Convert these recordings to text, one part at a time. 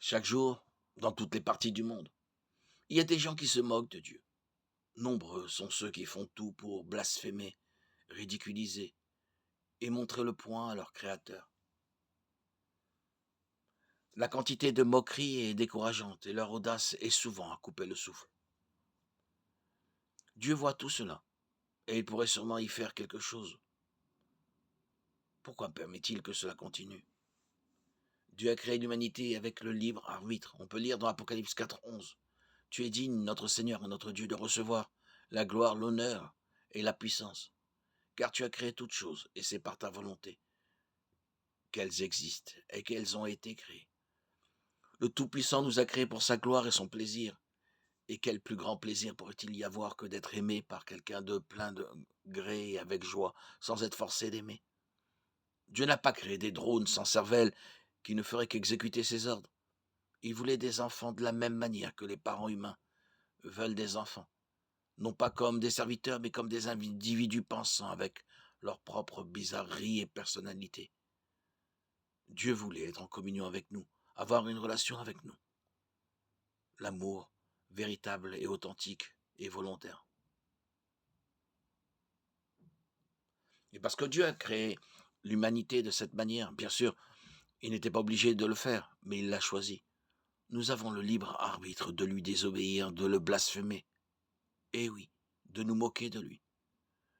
Chaque jour, dans toutes les parties du monde, il y a des gens qui se moquent de Dieu. Nombreux sont ceux qui font tout pour blasphémer, ridiculiser et montrer le poing à leur Créateur. La quantité de moqueries est décourageante et leur audace est souvent à couper le souffle. Dieu voit tout cela et il pourrait sûrement y faire quelque chose. Pourquoi permet-il que cela continue? Dieu a créé l'humanité avec le libre arbitre. On peut lire dans Apocalypse 4:11. Tu es digne, notre Seigneur et notre Dieu, de recevoir la gloire, l'honneur et la puissance, car tu as créé toutes choses, et c'est par ta volonté qu'elles existent et qu'elles ont été créées. Le Tout-Puissant nous a créés pour sa gloire et son plaisir. Et quel plus grand plaisir pourrait-il y avoir que d'être aimé par quelqu'un de plein de gré et avec joie, sans être forcé d'aimer? Dieu n'a pas créé des drones sans cervelle qui ne feraient qu'exécuter ses ordres. Il voulait des enfants de la même manière que les parents humains veulent des enfants. Non pas comme des serviteurs, mais comme des individus pensants avec leur propre bizarrerie et personnalité. Dieu voulait être en communion avec nous, avoir une relation avec nous. L'amour, véritable et authentique et volontaire. Et parce que Dieu a créé l'humanité de cette manière, bien sûr, il n'était pas obligé de le faire, mais il l'a choisi. Nous avons le libre arbitre de lui désobéir, de le blasphémer. Et oui, de nous moquer de lui.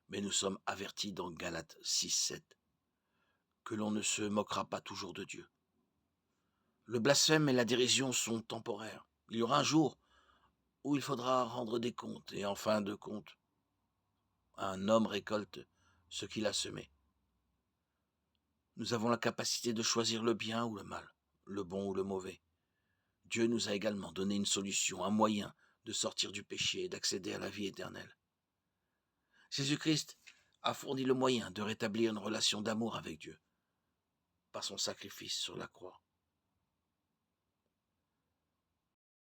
Mais nous sommes avertis dans Galates 6:7 que l'on ne se moquera pas toujours de Dieu. Le blasphème et la dérision sont temporaires. Il y aura un jour où il faudra rendre des comptes, et en fin de compte, un homme récolte ce qu'il a semé. Nous avons la capacité de choisir le bien ou le mal, le bon ou le mauvais. Dieu nous a également donné une solution, un moyen de sortir du péché et d'accéder à la vie éternelle. Jésus-Christ a fourni le moyen de rétablir une relation d'amour avec Dieu par son sacrifice sur la croix.